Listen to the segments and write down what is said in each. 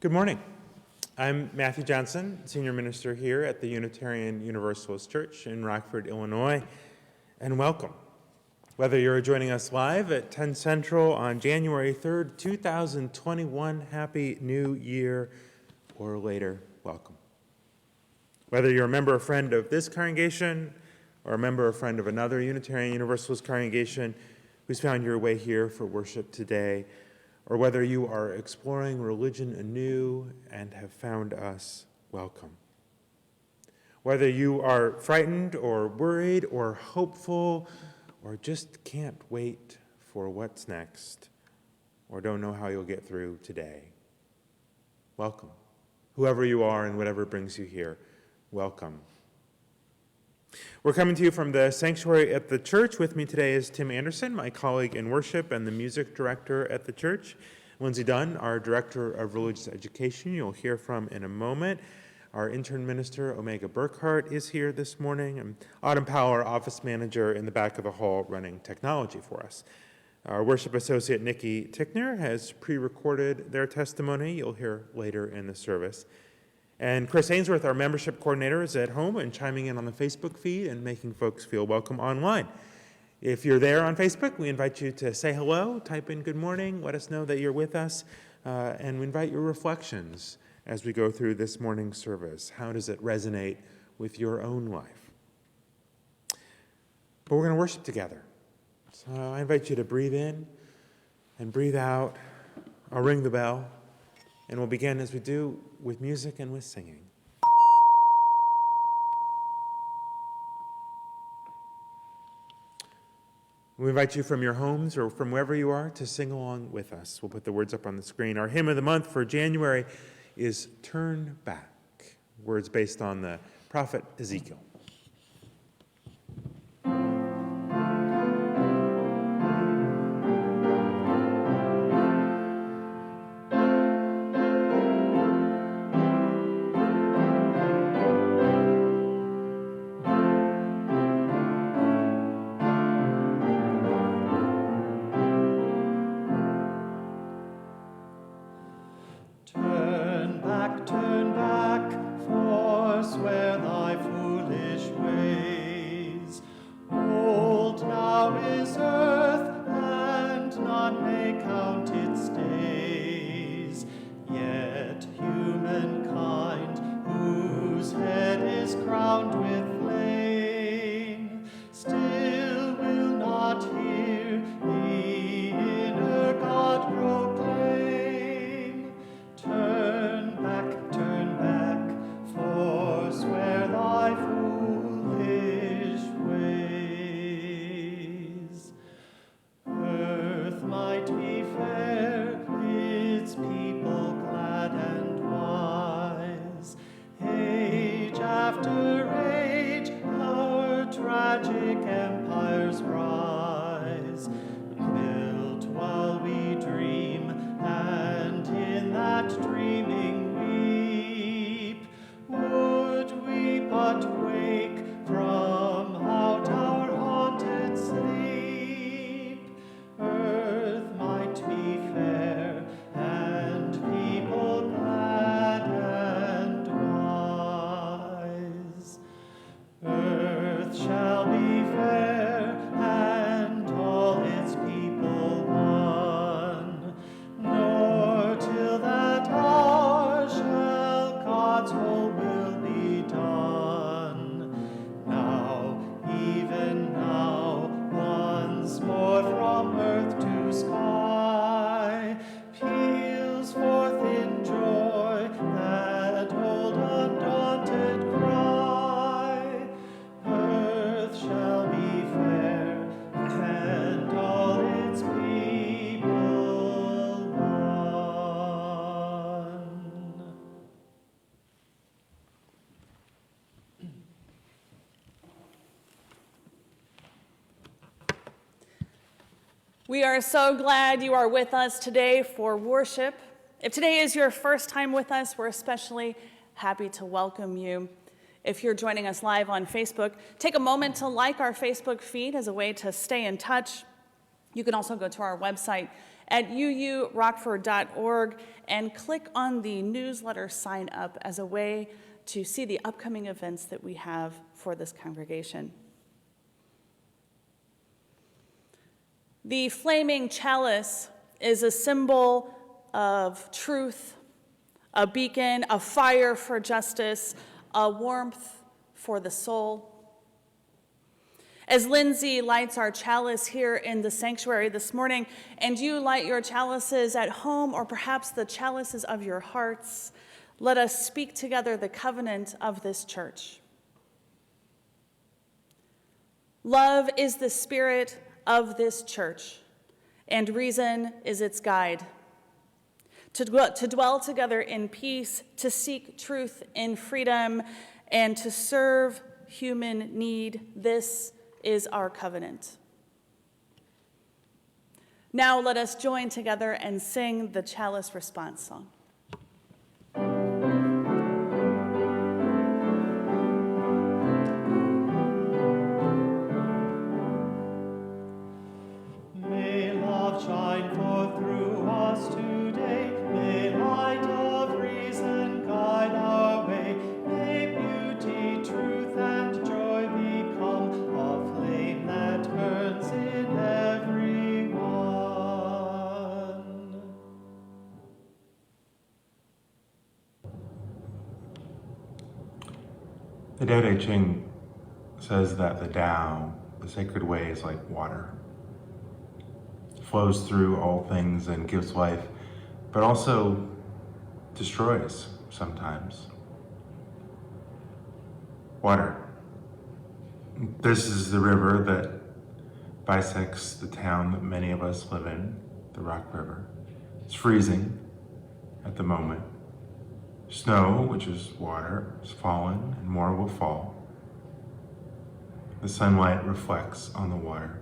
Good morning. I'm Matthew Johnson, Senior Minister here at the Unitarian Universalist Church in Rockford, Illinois, and welcome. Whether you're joining us live at 10 Central on January 3rd, 2021, Happy New Year, or later, welcome. Whether you're a member or friend of this congregation, or a member or friend of another Unitarian Universalist congregation who's found your way here for worship today, or whether you are exploring religion anew and have found us, welcome. Whether you are frightened or worried or hopeful or just can't wait for what's next or don't know how you'll get through today, welcome. Whoever you are and whatever brings you here, welcome. We're coming to you from the sanctuary at the church. With me today is Tim Anderson, my colleague in worship and the music director at the church. Lindsay Dunn, our director of religious education, you'll hear from in a moment. Our intern minister, Omega Burkhart, is here this morning. And Autumn Powell, our office manager in the back of the hall, running technology for us. Our worship associate, Nikki Tickner, has pre-recorded their testimony. You'll hear later in the service. And Chris Ainsworth, our membership coordinator, is at home and chiming in on the Facebook feed and making folks feel welcome online. If you're there on Facebook, we invite you to say hello, type in good morning, let us know that you're with us, and we invite your reflections as we go through this morning's service. How does it resonate with your own life? But we're going to worship together. So I invite you to breathe in and breathe out. I'll ring the bell. And we'll begin, as we do, with music and with singing. We invite you from your homes or from wherever you are to sing along with us. We'll put the words up on the screen. Our hymn of the month for January is Turn Back, words based on the prophet Ezekiel. Turn back, forswear thy foolish ways. Old now is earth, and none may count its days. Yet humankind, whose head is crowned with flame, still will not hear the inner God proclaim. Turn back, forswear thy foolish ways. Earth might be fair, its people glad and wise. Age after age, our tragic empires rise. Built while we dream, and in that dreaming weep. Would we but wake from out our haunted sleep. Earth might be fair, and people glad and wise. Earth shall be fair, and all its people one. Nor till that hour shall God's whole will be done. Now, even now, once more from earth to sky, peals forth in joy that old undaunted cry. Earth shall be fair, and all its people one. We are so glad you are with us today for worship. If today is your first time with us, we're especially happy to welcome you. If you're joining us live on Facebook, take a moment to like our Facebook feed as a way to stay in touch. You can also go to our website at uurockford.org and click on the newsletter sign up as a way to see the upcoming events that we have for this congregation. The flaming chalice is a symbol of truth, a beacon, a fire for justice, a warmth for the soul. As Lindsay lights our chalice here in the sanctuary this morning, and you light your chalices at home or perhaps the chalices of your hearts, let us speak together the covenant of this church. Love is the spirit of this church, and reason is its guide. To dwell together in peace, to seek truth in freedom, and to serve human need, this is our covenant. Now let us join together and sing the chalice response song. May love shine forth through us today. May light of reason guide our way. May beauty, truth, and joy become a flame that burns in every one. The Tao Te Ching says that the Tao, the sacred way, is like water. It flows through all things and gives life, but also destroys sometimes. Water. This is the river that bisects the town that many of us live in, the Rock River. It's freezing at the moment. Snow, which is water, has fallen and more will fall. The sunlight reflects on the water.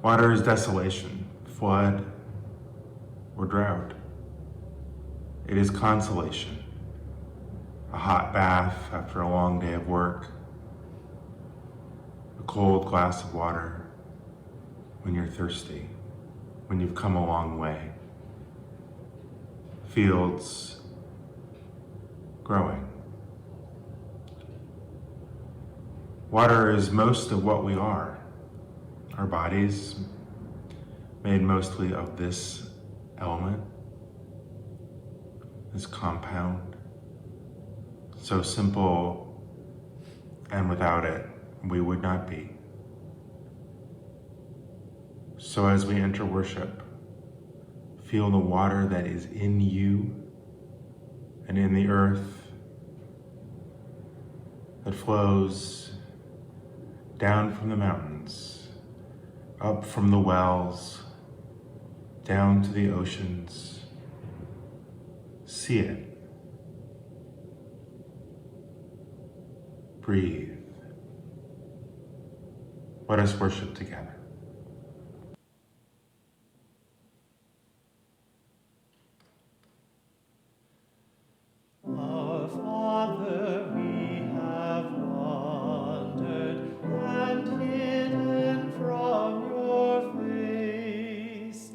Water is desolation, flood, or drought. It is consolation, a hot bath after a long day of work, a cold glass of water when you're thirsty, when you've come a long way. Fields growing. Water is most of what we are. Our bodies, made mostly of this element, this compound, so simple, and without it, we would not be. So as we enter worship, feel the water that is in you and in the earth that flows down from the mountains, up from the wells, down to the oceans. See it. Breathe. Let us worship together. Our Father, we have wandered and hidden from your face.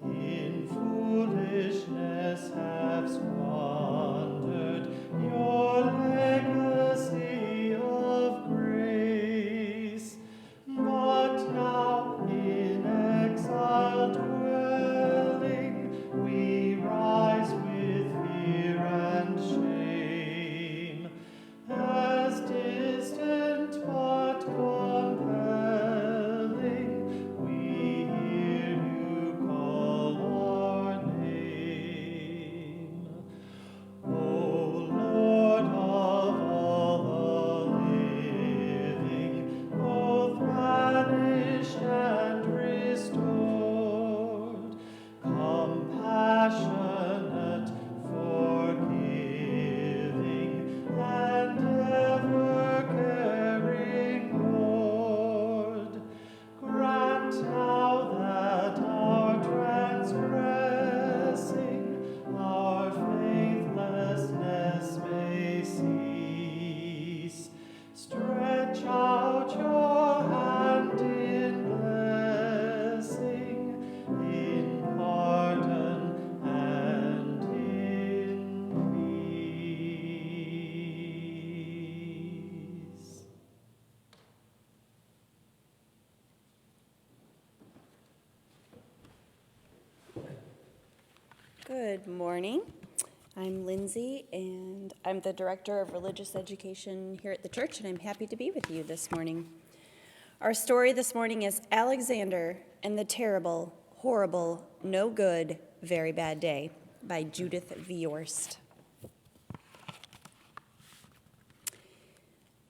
In foolishness have squandered your legacy of grace. But now in exile dwelling, we rise with fear and shame. Good morning. I'm Lindsay, and I'm the Director of Religious Education here at the church, and I'm happy to be with you this morning. Our story this morning is Alexander and the Terrible, Horrible, No Good, Very Bad Day by Judith Viorst.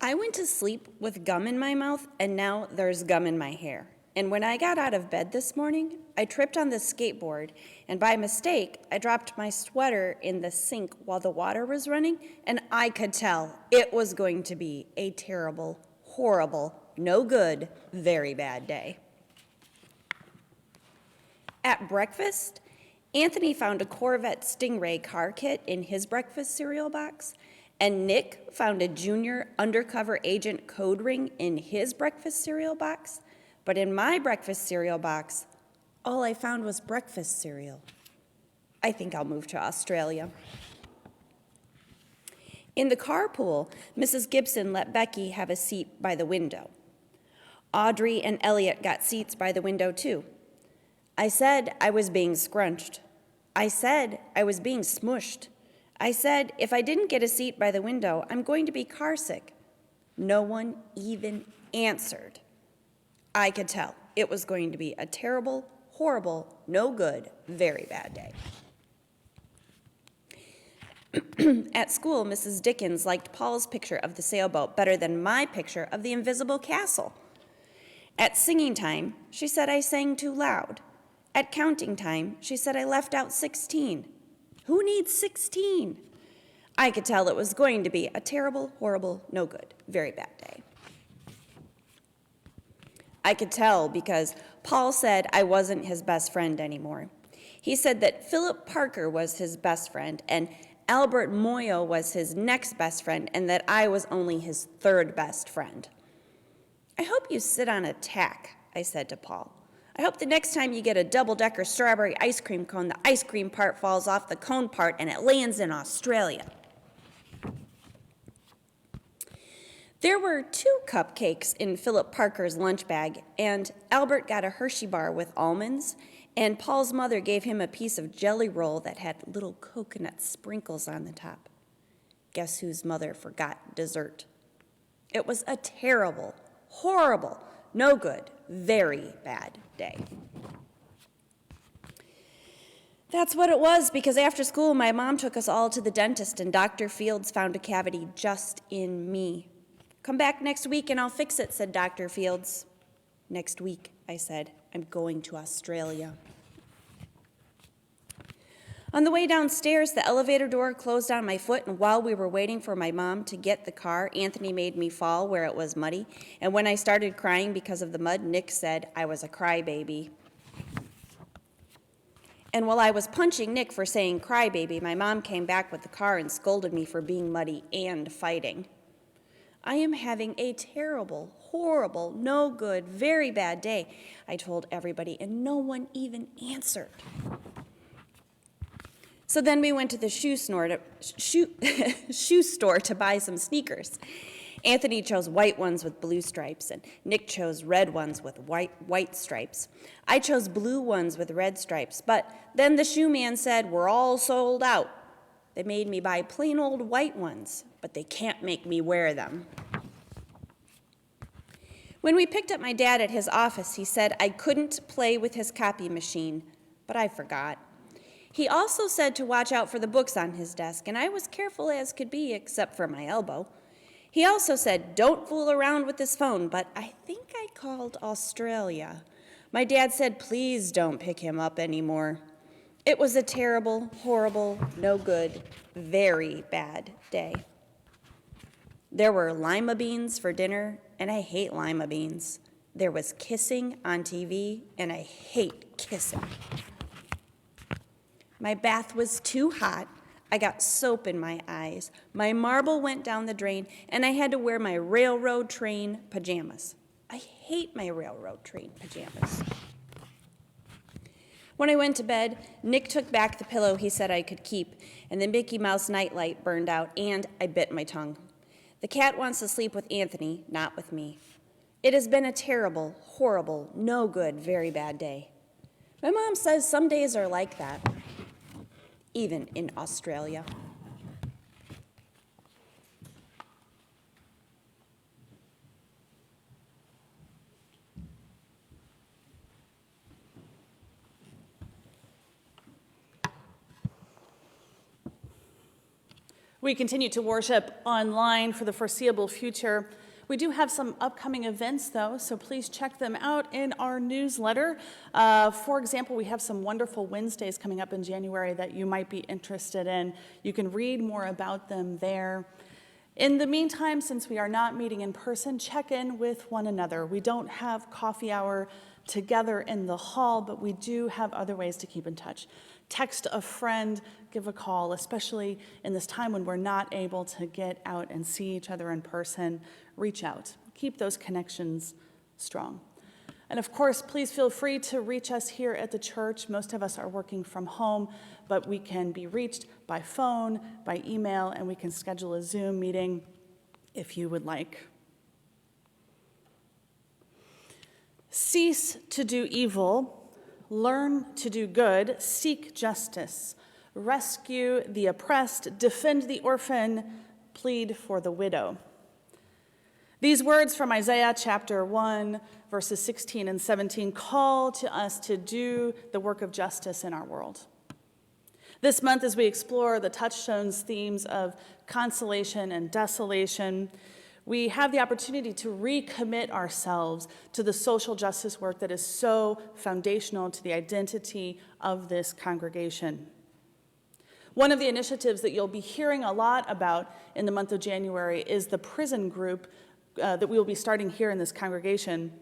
I went to sleep with gum in my mouth, and now there's gum in my hair. And when I got out of bed this morning, I tripped on the skateboard, and by mistake, I dropped my sweater in the sink while the water was running, and I could tell it was going to be a terrible, horrible, no good, very bad day. At breakfast, Anthony found a Corvette Stingray car kit in his breakfast cereal box, and Nick found a junior undercover agent code ring in his breakfast cereal box. But in my breakfast cereal box, all I found was breakfast cereal. I think I'll move to Australia. In the carpool, Mrs. Gibson let Becky have a seat by the window. Audrey and Elliot got seats by the window too. I said I was being scrunched. I said I was being smushed. I said if I didn't get a seat by the window, I'm going to be carsick. No one even answered. I could tell it was going to be a terrible, horrible, no good, very bad day. At school, Mrs. Dickens liked Paul's picture of the sailboat better than my picture of the invisible castle. At singing time, she said I sang too loud. At counting time, she said I left out 16. Who needs 16? I could tell it was going to be a terrible, horrible, no good, very bad day. I could tell because Paul said I wasn't his best friend anymore. He said that Philip Parker was his best friend and Albert Moyo was his next best friend and that I was only his third best friend. I hope you sit on a tack, I said to Paul. I hope the next time you get a double-decker strawberry ice cream cone, the ice cream part falls off the cone part and it lands in Australia. There were 2 cupcakes in Philip Parker's lunch bag, and Albert got a Hershey bar with almonds, and Paul's mother gave him a piece of jelly roll that had little coconut sprinkles on the top. Guess whose mother forgot dessert? It was a terrible, horrible, no good, very bad day. That's what it was, because after school, my mom took us all to the dentist, and Dr. Fields found a cavity just in me. Come back next week and I'll fix it, said Dr. Fields. Next week, I said, I'm going to Australia. On the way downstairs, the elevator door closed on my foot, and while we were waiting for my mom to get the car, Anthony made me fall where it was muddy. And when I started crying because of the mud, Nick said I was a crybaby. And while I was punching Nick for saying crybaby, my mom came back with the car and scolded me for being muddy and fighting. I am having a terrible, horrible, no good, very bad day, I told everybody, and no one even answered. So then we went to the shoe store to buy some sneakers. Anthony chose white ones with blue stripes, and Nick chose red ones with white stripes. I chose blue ones with red stripes, but then the shoe man said, we're all sold out. They made me buy plain old white ones, but they can't make me wear them. When we picked up my dad at his office, he said I couldn't play with his copy machine, but I forgot. He also said to watch out for the books on his desk, and I was careful as could be, except for my elbow. He also said, don't fool around with this phone, but I think I called Australia. My dad said, please don't pick him up anymore. It was a terrible, horrible, no good, very bad day. There were lima beans for dinner, and I hate lima beans. There was kissing on TV, and I hate kissing. My bath was too hot. I got soap in my eyes. My marble went down the drain, and I had to wear my railroad train pajamas. I hate my railroad train pajamas. When I went to bed, Nick took back the pillow he said I could keep, and the Mickey Mouse nightlight burned out, and I bit my tongue. The cat wants to sleep with Anthony, not with me. It has been a terrible, horrible, no good, very bad day. My mom says some days are like that. even in Australia. We continue to worship online for the foreseeable future. We do have some upcoming events, though, so please check them out in our newsletter. For example, we have some wonderful Wednesdays coming up in January that you might be interested in. You can read more about them there. In the meantime, since we are not meeting in person, check in with one another. We don't have coffee hour together in the hall, but we do have other ways to keep in touch. Text a friend, give a call, especially in this time when we're not able to get out and see each other in person. Reach out. Keep those connections strong. And of course, please feel free to reach us here at the church. Most of us are working from home, but we can be reached by phone, by email, and we can schedule a Zoom meeting if you would like. Cease to do evil. Learn to do good, seek justice, rescue the oppressed, defend the orphan, plead for the widow. These words from Isaiah chapter 1, verses 16 and 17 call to us to do the work of justice in our world. This month, as we explore the touchstones themes of consolation and desolation, we have the opportunity to recommit ourselves to the social justice work that is so foundational to the identity of this congregation. One of the initiatives that you'll be hearing a lot about in the month of January is the prison group that we will be starting here in this congregation.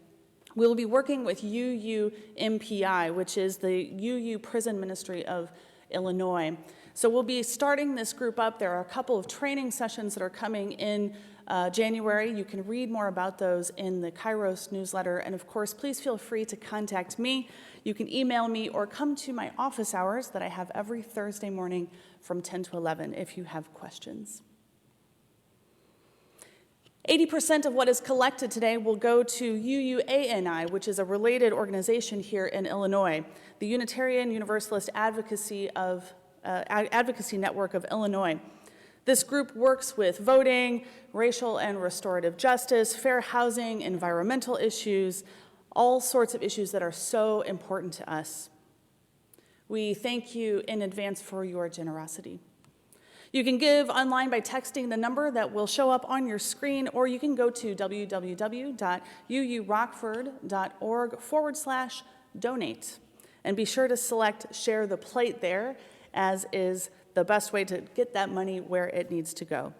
We will be working with UUMPI, which is the UU Prison Ministry of Illinois. So we'll be starting this group up. There are a couple of training sessions that are coming in January. You can read more about those in the Kairos newsletter. And of course, please feel free to contact me. You can email me or come to my office hours that I have every Thursday morning from 10 to 11 if you have questions. 80% of what is collected today will go to UUANI, which is a related organization here in Illinois, the Unitarian Universalist Advocacy Network of Illinois. This group works with voting, racial and restorative justice, fair housing, environmental issues, all sorts of issues that are so important to us. We thank you in advance for your generosity. You can give online by texting the number that will show up on your screen, or you can go to www.uurockford.org/donate. And be sure to select Share the Plate there, as is the best way to get that money where it needs to go.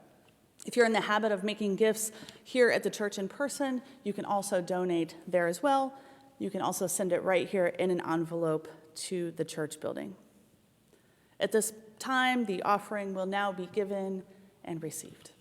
If you're in the habit of making gifts here at the church in person, you can also donate there as well. You can also send it right here in an envelope to the church building. At this time, the offering will now be given and received.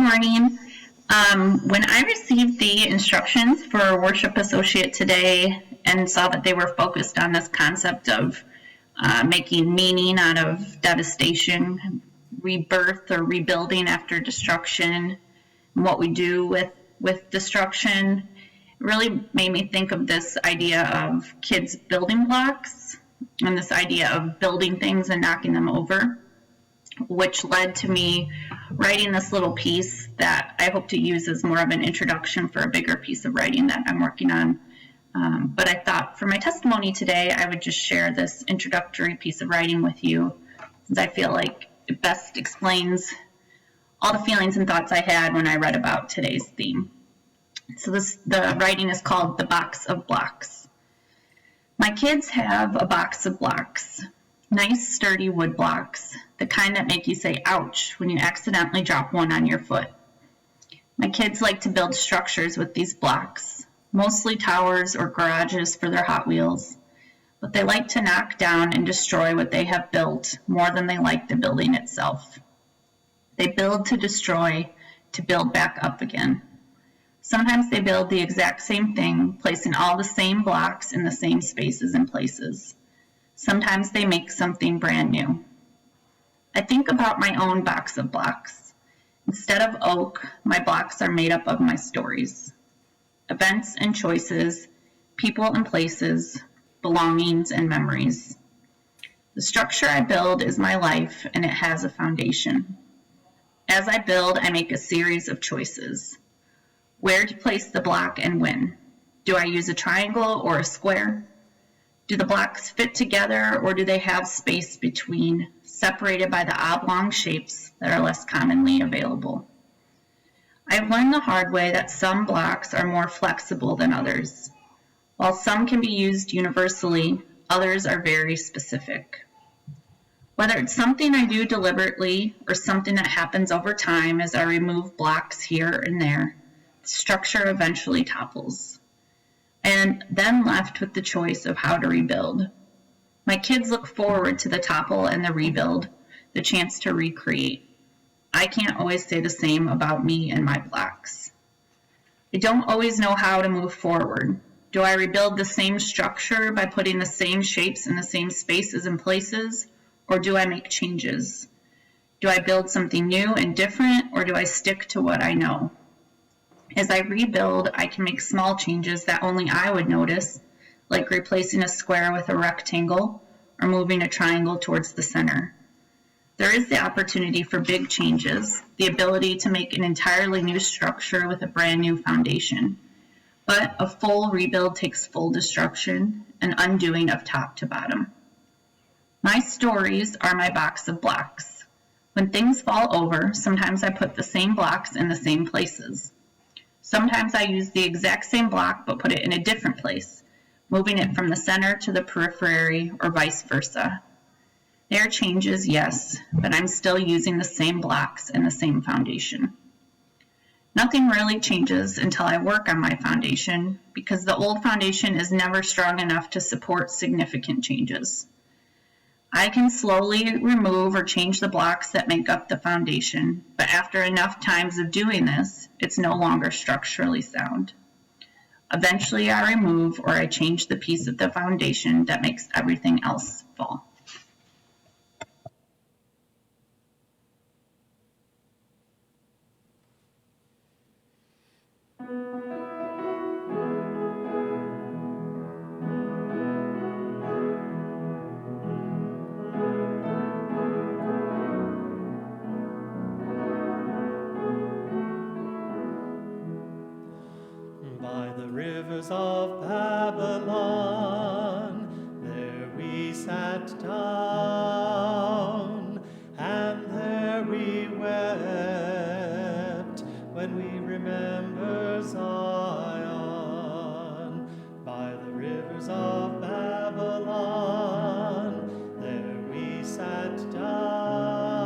morning. When I received the instructions for Worship Associate today and saw that they were focused on this concept of making meaning out of devastation, rebirth or rebuilding after destruction, and what we do with destruction, it really made me think of this idea of kids building blocks and this idea of building things and knocking them over, which led to me writing this little piece that I hope to use as more of an introduction for a bigger piece of writing that I'm working on. But I thought for my testimony today, I would just share this introductory piece of writing with you, since I feel like it best explains all the feelings and thoughts I had when I read about today's theme. So the writing is called The Box of Blocks. My kids have a box of blocks, nice sturdy wood blocks, the kind that make you say ouch when you accidentally drop one on your foot. My kids like to build structures with these blocks, mostly towers or garages for their Hot Wheels, but they like to knock down and destroy what they have built more than they like the building itself. They build to destroy, to build back up again. Sometimes they build the exact same thing, placing all the same blocks in the same spaces and places. Sometimes they make something brand new. I think about my own box of blocks. Instead of oak, my blocks are made up of my stories. Events and choices, people and places, belongings and memories. The structure I build is my life, and it has a foundation. As I build, I make a series of choices. Where to place the block and when. Do I use a triangle or a square? Do the blocks fit together, or do they have space between, separated by the oblong shapes that are less commonly available? I've learned the hard way that some blocks are more flexible than others. While some can be used universally, others are very specific. Whether it's something I do deliberately or something that happens over time as I remove blocks here and there, the structure eventually topples. And then left with the choice of how to rebuild. My kids look forward to the topple and the rebuild, the chance to recreate. I can't always say the same about me and my blocks. I don't always know how to move forward. Do I rebuild the same structure by putting the same shapes in the same spaces and places, or do I make changes? Do I build something new and different, or do I stick to what I know? As I rebuild, I can make small changes that only I would notice, like replacing a square with a rectangle or moving a triangle towards the center. There is the opportunity for big changes, the ability to make an entirely new structure with a brand new foundation. But a full rebuild takes full destruction, an undoing of top to bottom. My stories are my box of blocks. When things fall over, sometimes I put the same blocks in the same places. Sometimes I use the exact same block but put it in a different place, moving it from the center to the periphery or vice versa. There are changes, yes, but I'm still using the same blocks and the same foundation. Nothing really changes until I work on my foundation because the old foundation is never strong enough to support significant changes. I can slowly remove or change the blocks that make up the foundation, but after enough times of doing this, it's no longer structurally sound. Eventually, I remove or I change the piece of the foundation that makes everything else fall. By the rivers of Babylon, there we sat down, and there we wept when we remember Zion. By the rivers of Babylon, there we sat down,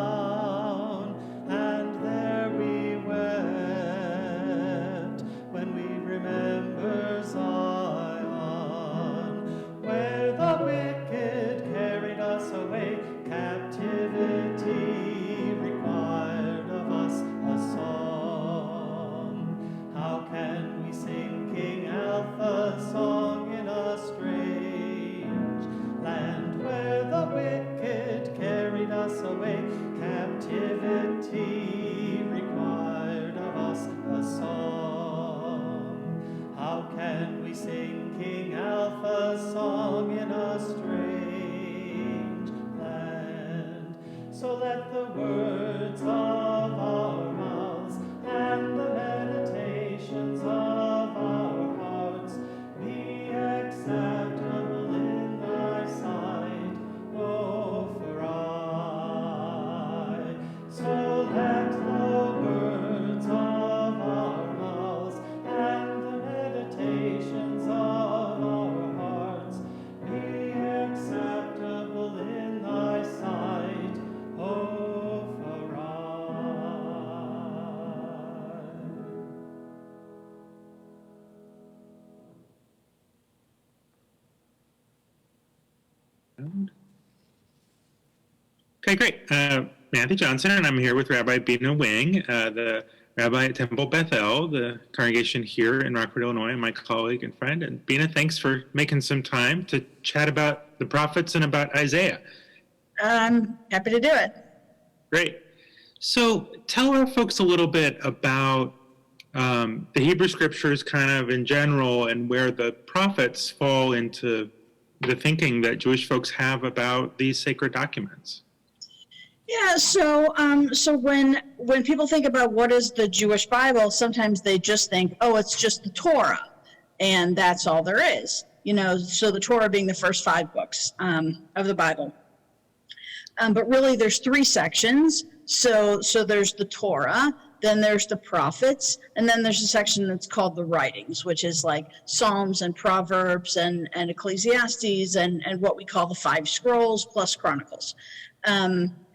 and there we wept when we remember Zion, where the wicked carried us away So let the words of our mouths and the meditations of our hearts be acceptable in thy sight, O for I. So let the words of our mouths and the meditations of our hearts be acceptable in thy sight, O for I. Okay, great. Matthew Johnson, and I'm here with Rabbi Bina Wang, the rabbi at Temple Bethel, the congregation here in Rockford, Illinois, and my colleague and friend. And Bina, thanks for making some time to chat about the prophets and about Isaiah. I'm happy to do it. Great. So tell our folks a little bit about the Hebrew scriptures kind of in general and where the prophets fall into the thinking that Jewish folks have about these sacred documents. Yeah, so when people think about what is the Jewish Bible, sometimes they just think, oh, it's just the Torah, and that's all there is. So the Torah being the first 5 books of the Bible. But really, there's 3 sections. So there's the Torah, then there's the prophets, and then there's a section that's called the writings, which is like Psalms and Proverbs and Ecclesiastes and what we call the 5 scrolls plus Chronicles.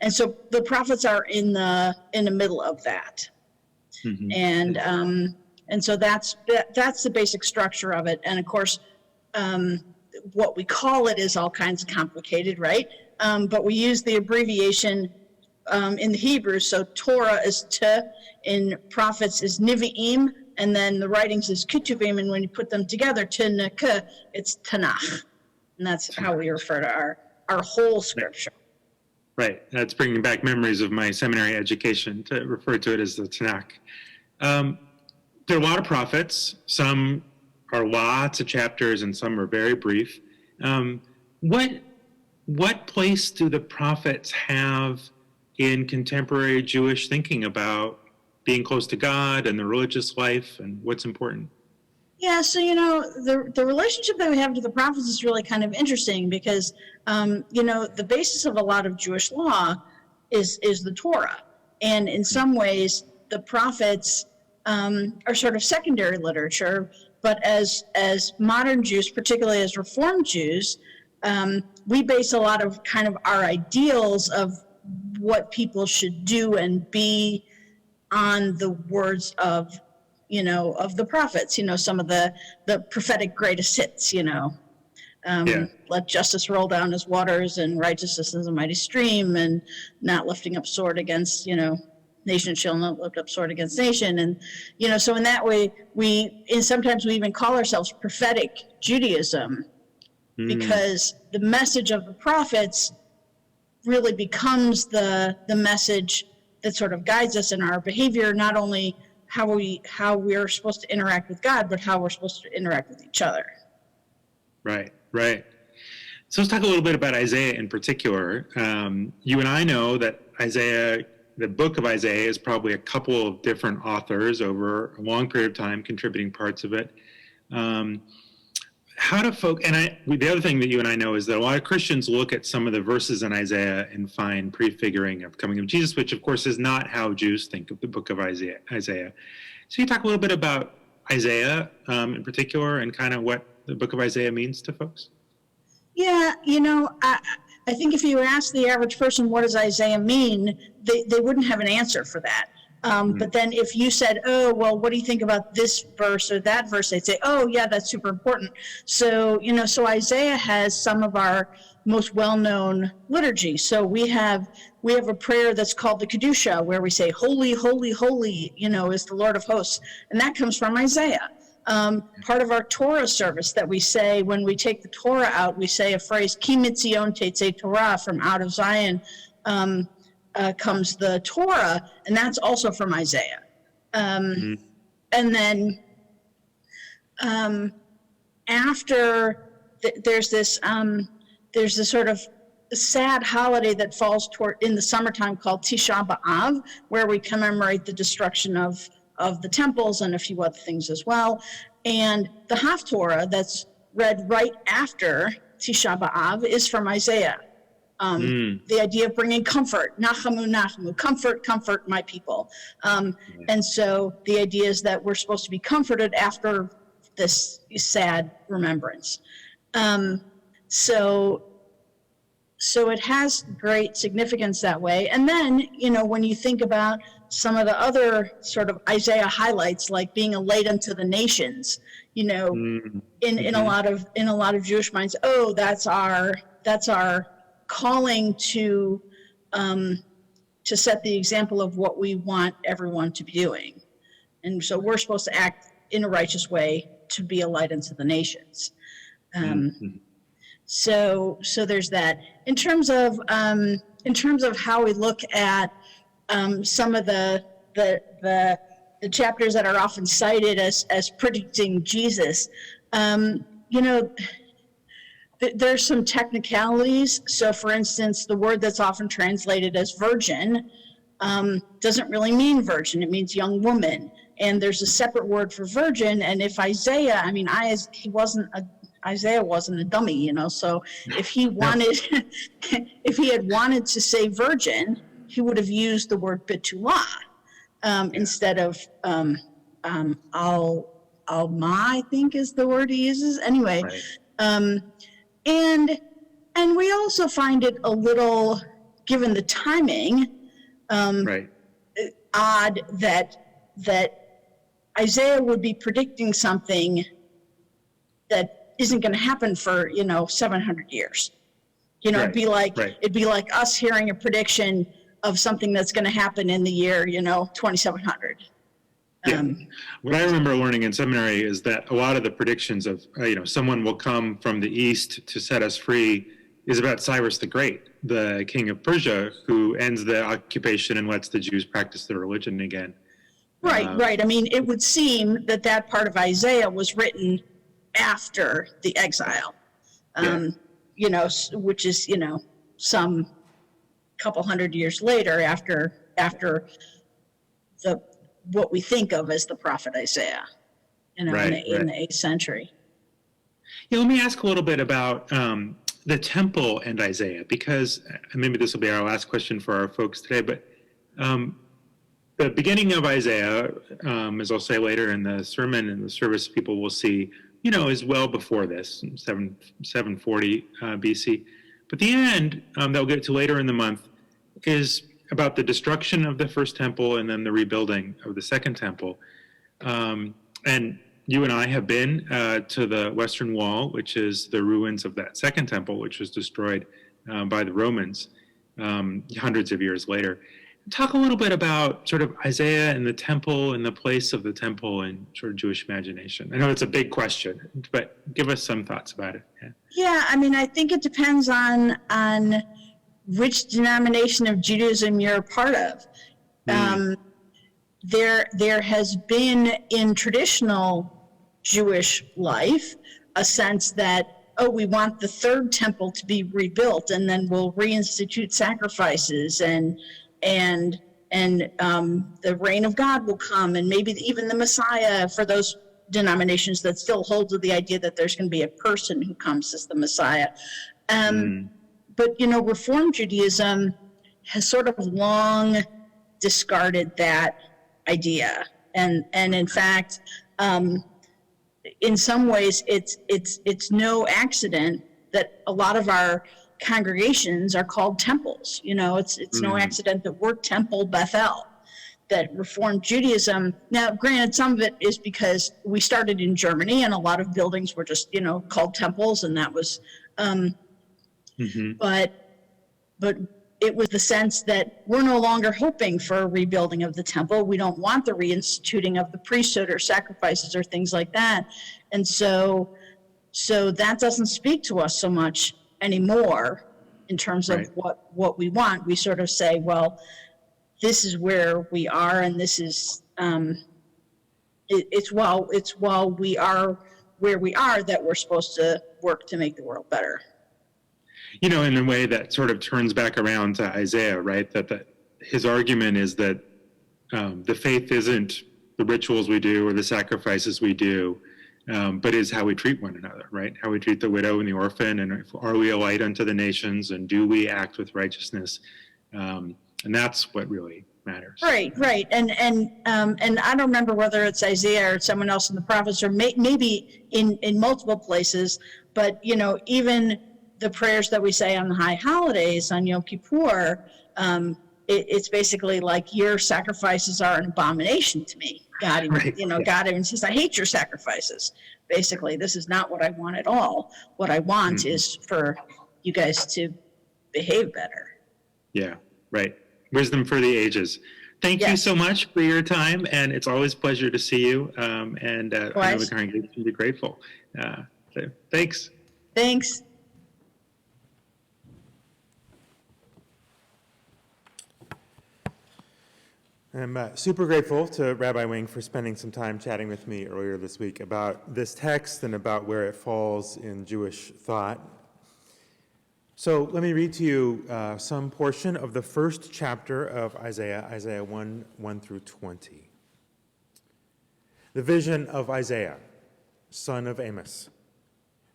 And so the prophets are in the middle of that. Mm-hmm. And so that's the basic structure of it. And of course, what we call it is all kinds of complicated, right? But we use the abbreviation in the Hebrew. So Torah is T, in prophets is Nivi'im, and then the writings is Ketuvim, and when you put them together, T-N-K, it's Tanakh. And that's how we refer to our whole scripture. Right. That's bringing back memories of my seminary education to refer to it as the Tanakh. There are a lot of prophets. Some are lots of chapters and some are very brief. What place do the prophets have in contemporary Jewish thinking about being close to God and the religious life and what's important? Yeah, so, the relationship that we have to the prophets is really kind of interesting because, the basis of a lot of Jewish law is the Torah. And in some ways, the prophets are sort of secondary literature, but as modern Jews, particularly as Reformed Jews, we base a lot of kind of our ideals of what people should do and be on the words of the prophets, some of the prophetic greatest hits, let justice roll down as waters and righteousness as a mighty stream, and not lifting up sword against, nation shall not lift up sword against nation. And, so in that way, sometimes we even call ourselves prophetic Judaism because the message of the prophets really becomes the message that sort of guides us in our behavior, not only how we're supposed to interact with God, but how we're supposed to interact with each other. Right. So let's talk a little bit about Isaiah in particular. You and I know that Isaiah, the book of Isaiah, is probably a couple of different authors over a long period of time contributing parts of it. How do folk, and the other thing that you and I know is that a lot of Christians look at some of the verses in Isaiah and find prefiguring of coming of Jesus, which of course is not how Jews think of the book of Isaiah. So you talk a little bit about Isaiah in particular and kind of what the book of Isaiah means to folks? Yeah, I think if you ask the average person, what does Isaiah mean, they wouldn't have an answer for that. But then if you said, oh, well, what do you think about this verse or that verse? They'd say, oh, yeah, that's super important. So, so Isaiah has some of our most well-known liturgy. So we have a prayer that's called the Kedusha, where we say, holy, holy, holy, is the Lord of hosts. And that comes from Isaiah. Part of our Torah service that we say when we take the Torah out, we say a phrase, Ki mitzion tetzei Torah, from out of Zion comes the Torah, and that's also from Isaiah. And then after there's this sort of sad holiday that falls in the summertime called Tisha B'Av, where we commemorate the destruction of the temples and a few other things as well. And the Haftorah that's read right after Tisha B'Av is from Isaiah. The idea of bringing comfort, nachamu, nachamu, comfort, comfort my people. And so the idea is that we're supposed to be comforted after this sad remembrance. So it has great significance that way. And then, when you think about some of the other sort of Isaiah highlights, like being a light unto the nations, in a lot of Jewish minds, that's our calling to set the example of what we want everyone to be doing. And so we're supposed to act in a righteous way to be a light unto the nations. So there's that. In terms of how we look at some of the chapters that are often cited as predicting Jesus, there's some technicalities. So, for instance, the word that's often translated as virgin doesn't really mean virgin. It means young woman. And there's a separate word for virgin. And if Isaiah, Isaiah wasn't a dummy, so if he had wanted to say virgin, he would have used the word bitulah instead of alma, I think is the word he uses. Anyway, right. And we also find it a little, given the timing, odd that Isaiah would be predicting something that isn't going to happen for 700 years. It'd be like us hearing a prediction of something that's going to happen in the year 2700. What I remember learning in seminary is that a lot of the predictions of someone will come from the east to set us free is about Cyrus the Great, the king of Persia, who ends the occupation and lets the Jews practice their religion again. Right. I mean, it would seem that part of Isaiah was written after the exile, which is, some couple hundred years later after what we think of as the prophet Isaiah, in the 8th century. Let me ask a little bit about the temple and Isaiah, because maybe this will be our last question for our folks today, but the beginning of Isaiah, as I'll say later in the sermon and the service, people will see, is well before this, 740 BC. But the end, that we'll get to later in the month, is about the destruction of the first temple and then the rebuilding of the second temple. And you and I have been to the Western Wall, which is the ruins of that second temple, which was destroyed by the Romans hundreds of years later. Talk a little bit about sort of Isaiah and the temple and the place of the temple in sort of Jewish imagination. I know it's a big question, but give us some thoughts about it. Yeah, I think it depends on which denomination of Judaism you're a part of. There has been in traditional Jewish life a sense that, we want the third temple to be rebuilt, and then we'll reinstitute sacrifices, and the reign of God will come, and maybe even the Messiah, for those denominations that still hold to the idea that there's going to be a person who comes as the Messiah. But, Reform Judaism has sort of long discarded that idea. And in fact, in some ways, it's no accident that a lot of our congregations are called temples. It's no accident that we're Temple Bethel, that Reformed Judaism. Now, granted, some of it is because we started in Germany and a lot of buildings were just, called temples, and that was, but it was the sense that we're no longer hoping for a rebuilding of the temple. We don't want the reinstituting of the priesthood or sacrifices or things like that. And so that doesn't speak to us so much anymore in terms of what we want. We sort of say, well, this is where we are, and this is it's while we are where we are that we're supposed to work to make the world better. In a way that sort of turns back around to Isaiah, right? That his argument is that the faith isn't the rituals we do or the sacrifices we do, but is how we treat one another, right? How we treat the widow and the orphan, and are we a light unto the nations, and do we act with righteousness? And that's what really matters. Right. And I don't remember whether it's Isaiah or someone else in the prophets, or maybe in multiple places, but even the prayers that we say on the high holidays, on Yom Kippur, it's basically like, your sacrifices are an abomination to me. God even, Right. God even says, I hate your sacrifices. Basically, this is not what I want at all. What I want is for you guys to behave better. Yeah, right. Wisdom for the ages. Thank you so much for your time, and it's always a pleasure to see you. And I know the congregation will be grateful. So thanks. Thanks. I'm super grateful to Rabbi Wing for spending some time chatting with me earlier this week about this text and about where it falls in Jewish thought. So let me read to you some portion of the first chapter of Isaiah, Isaiah 1 through 20. The vision of Isaiah, son of Amos,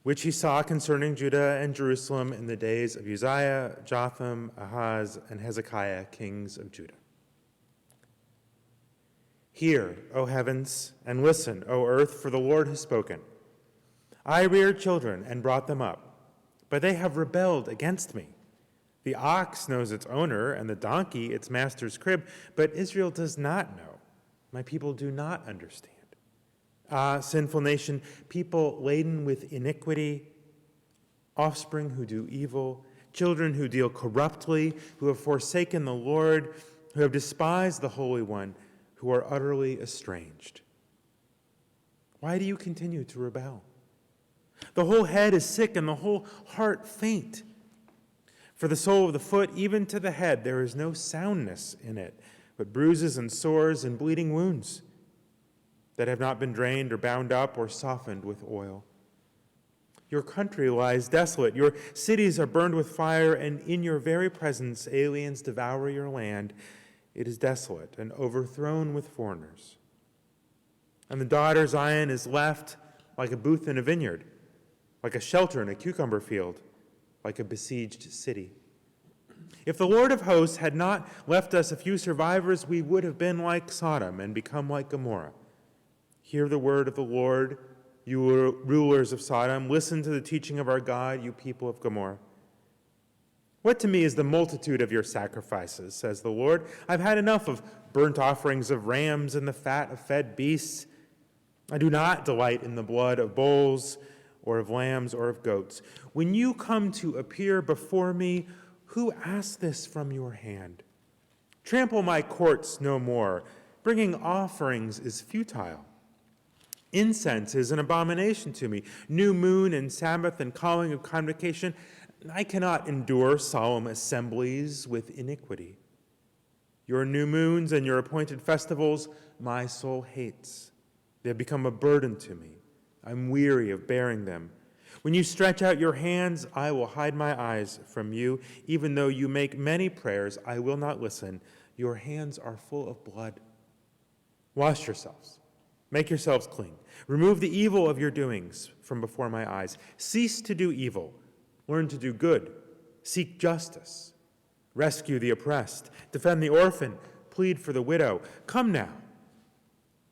which he saw concerning Judah and Jerusalem in the days of Uzziah, Jotham, Ahaz, and Hezekiah, kings of Judah. Hear, O heavens, and listen, O earth, for the Lord has spoken. I reared children and brought them up, but they have rebelled against me. The ox knows its owner, and the donkey its master's crib, but Israel does not know. My people do not understand. Ah, sinful nation, people laden with iniquity, offspring who do evil, children who deal corruptly, who have forsaken the Lord, who have despised the Holy One, who are utterly estranged. Why do you continue to rebel? The whole head is sick and the whole heart faint. For the sole of the foot, even to the head, there is no soundness in it, but bruises and sores and bleeding wounds that have not been drained or bound up or softened with oil. Your country lies desolate. Your cities are burned with fire, and in your very presence aliens devour your land. It is desolate and overthrown with foreigners. And the daughter Zion is left like a booth in a vineyard, like a shelter in a cucumber field, like a besieged city. If the Lord of hosts had not left us a few survivors, we would have been like Sodom and become like Gomorrah. Hear the word of the Lord, you rulers of Sodom. Listen to the teaching of our God, you people of Gomorrah. What to me is the multitude of your sacrifices, says the Lord. I've had enough of burnt offerings of rams and the fat of fed beasts. I do not delight in the blood of bulls or of lambs or of goats. When you come to appear before me, who asked this from your hand? Trample my courts no more. Bringing offerings is futile. Incense is an abomination to me. New moon and Sabbath and calling of convocation. I cannot endure solemn assemblies with iniquity. Your new moons and your appointed festivals, my soul hates. They have become a burden to me. I'm weary of bearing them. When you stretch out your hands, I will hide my eyes from you. Even though you make many prayers, I will not listen. Your hands are full of blood. Wash yourselves. Make yourselves clean. Remove the evil of your doings from before my eyes. Cease to do evil. Learn to do good. Seek justice. Rescue the oppressed. Defend the orphan. Plead for the widow. Come now.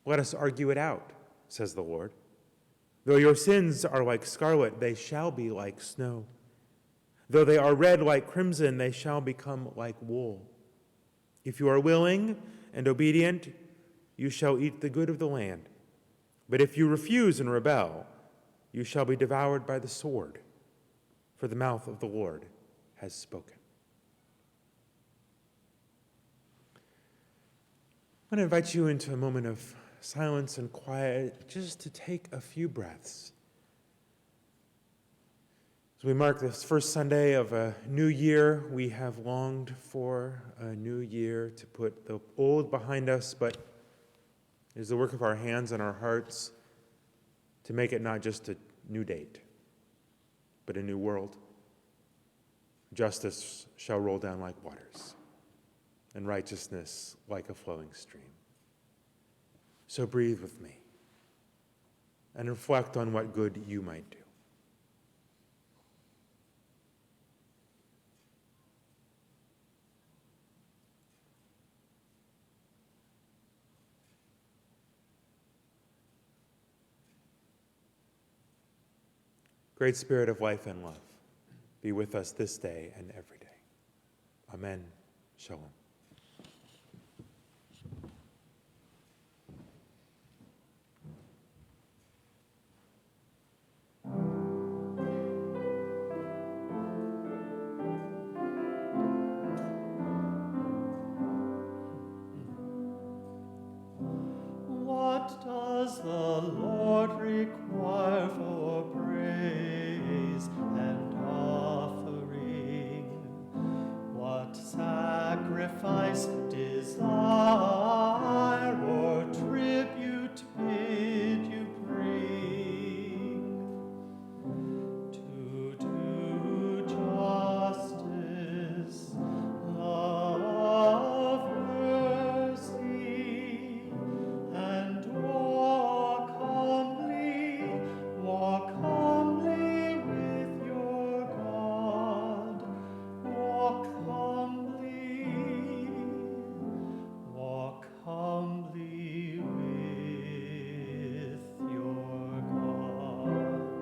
Let us argue it out, says the Lord. Though your sins are like scarlet, they shall be like snow. Though they are red like crimson, they shall become like wool. If you are willing and obedient, you shall eat the good of the land. But if you refuse and rebel, you shall be devoured by the sword. For the mouth of the Lord has spoken. I want to invite you into a moment of silence and quiet, just to take a few breaths. As we mark this first Sunday of a new year, we have longed for a new year to put the old behind us, but it is the work of our hands and our hearts to make it not just a new date, but a new world. Justice shall roll down like waters, and righteousness like a flowing stream. So breathe with me and reflect on what good you might do. Great Spirit of life and love, be with us this day and every day. Amen. Shalom. What does the Lord require for praise and offering? What sacrifice, desire, or tribute bid you bring? To do justice, love mercy, and walk humbly with your God. Walk humbly with your God.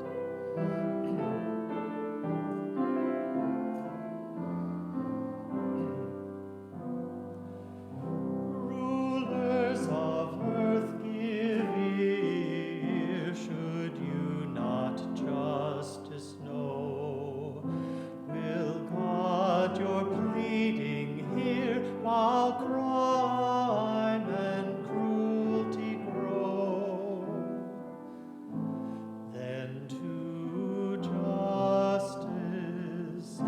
Rulers of earth, give ear. Should you not justice know? Will God your pleading hear while crime and cruelty grow? Then to justice,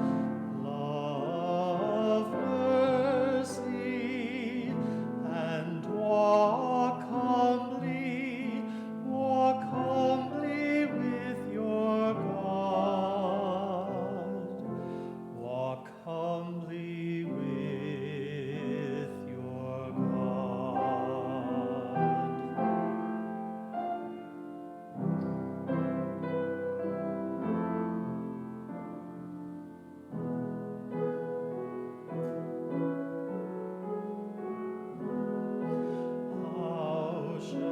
love mercy, and walk humbly with your God. Walk humbly with your God. How shall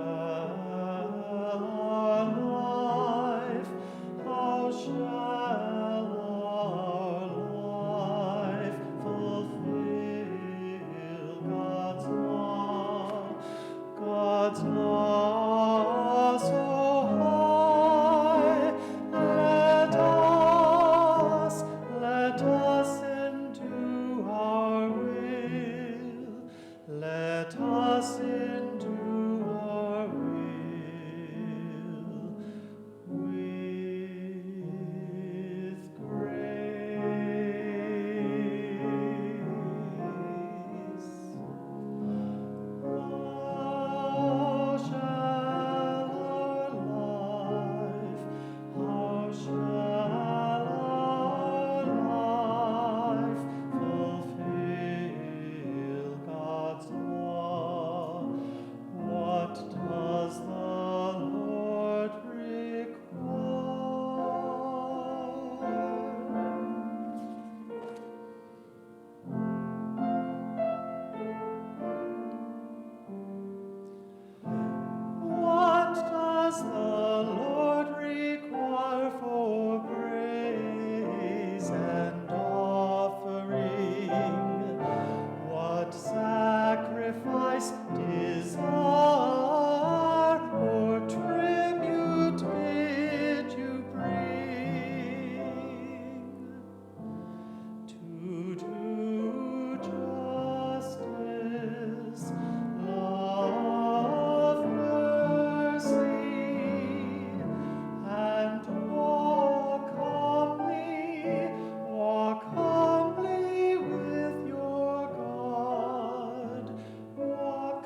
our life fulfill God's law so high? Let us then do our will. Let us then do our will with grace. How shall our life fulfill God's law? What does the Lord require? What does the Lord require for praise and offering? What sacrifice, desire, or tribute bid you bring? To do justice, love mercy, and walk humbly with your God. Walk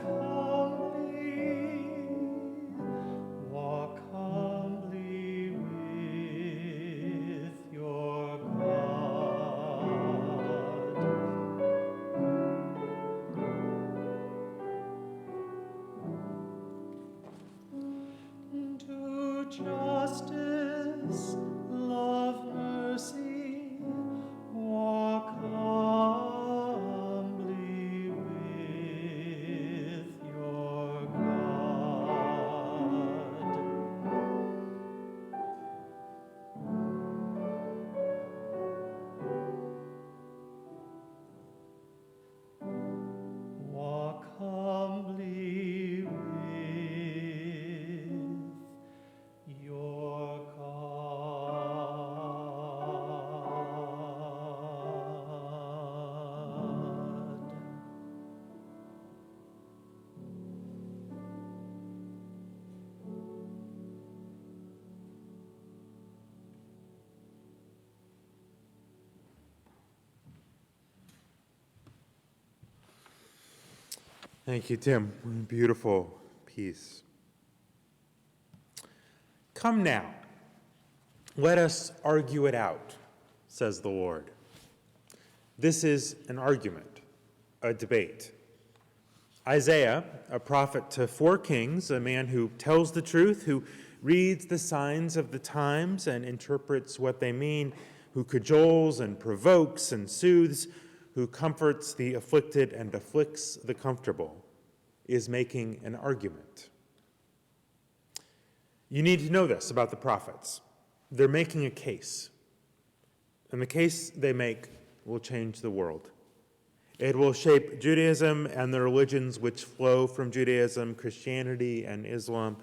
justice, love mercy, walk humbly with your God. Walk humbly with your God. Thank you, Tim. Beautiful piece. Come now, let us argue it out, says the Lord. This is an argument, a debate. Isaiah, a prophet to 4 kings, a man who tells the truth, who reads the signs of the times and interprets what they mean, who cajoles and provokes and soothes, who comforts the afflicted and afflicts the comfortable, is making an argument. You need to know this about the prophets. They're making a case. And the case they make will change the world. It will shape Judaism and the religions which flow from Judaism, Christianity, and Islam.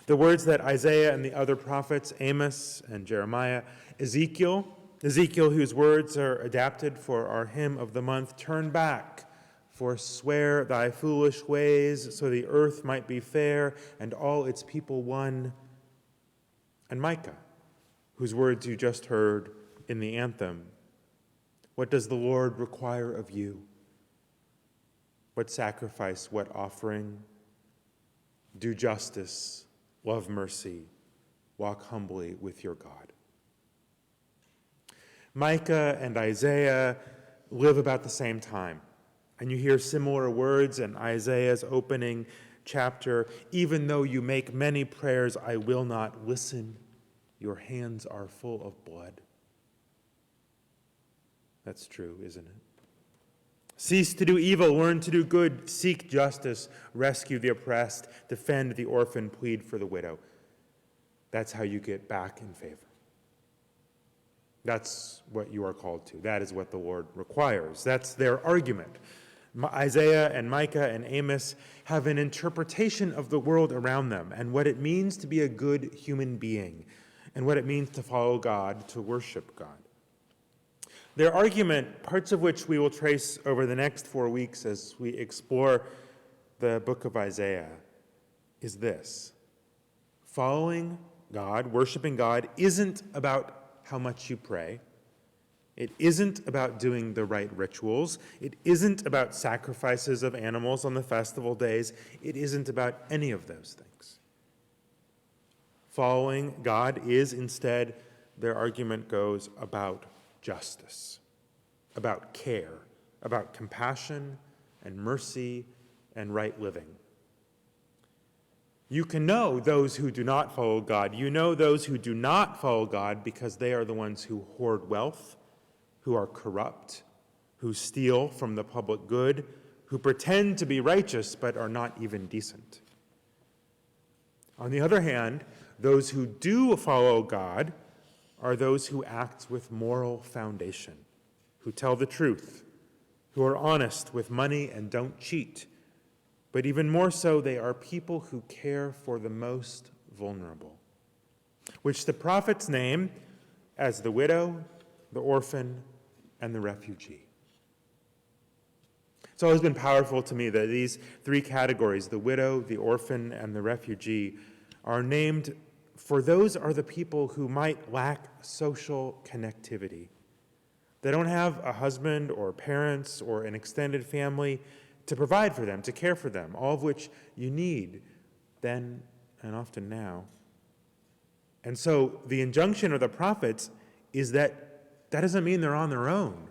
The words that Isaiah and the other prophets, Amos and Jeremiah, Ezekiel, whose words are adapted for our hymn of the month, turn back, forswear thy foolish ways, so the earth might be fair and all its people one. And Micah, whose words you just heard in the anthem, what does the Lord require of you? What sacrifice, what offering? Do justice, love mercy, walk humbly with your God. Micah and Isaiah live about the same time, and you hear similar words in Isaiah's opening chapter. Even though you make many prayers, I will not listen. Your hands are full of blood. That's true, isn't it? Cease to do evil, learn to do good, seek justice, rescue the oppressed, defend the orphan, plead for the widow. That's how you get back in favor. That's what you are called to. That is what the Lord requires. That's their argument. Isaiah and Micah and Amos have an interpretation of the world around them and what it means to be a good human being and what it means to follow God, to worship God. Their argument, parts of which we will trace over the next 4 weeks as we explore the book of Isaiah, is this. Following God, worshiping God, isn't about how much you pray. It isn't about doing the right rituals. It isn't about sacrifices of animals on the festival days. It isn't about any of those things. Following God is instead, their argument goes, about justice, about care, about compassion and mercy and right living. You can know those who do not follow God. You know those who do not follow God because they are the ones who hoard wealth, who are corrupt, who steal from the public good, who pretend to be righteous but are not even decent. On the other hand, those who do follow God are those who act with moral foundation, who tell the truth, who are honest with money and don't cheat. But even more so, they are people who care for the most vulnerable, which the prophets name as the widow, the orphan, and the refugee. It's always been powerful to me that these 3 categories, the widow, the orphan, and the refugee, are named for those are the people who might lack social connectivity. They don't have a husband or parents or an extended family to provide for them, to care for them, all of which you need then and often now. And so the injunction of the prophets is that doesn't mean they're on their own,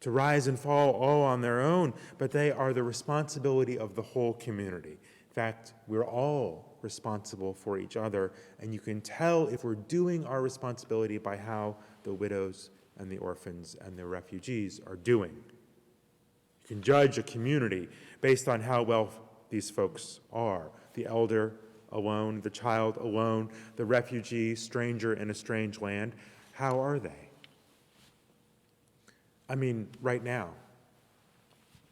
to rise and fall all on their own, but they are the responsibility of the whole community. In fact, we're all responsible for each other, and you can tell if we're doing our responsibility by how the widows and the orphans and the refugees are doing. You can judge a community based on how well these folks are. The elder alone, the child alone, the refugee, stranger in a strange land. How are they? I mean, right now,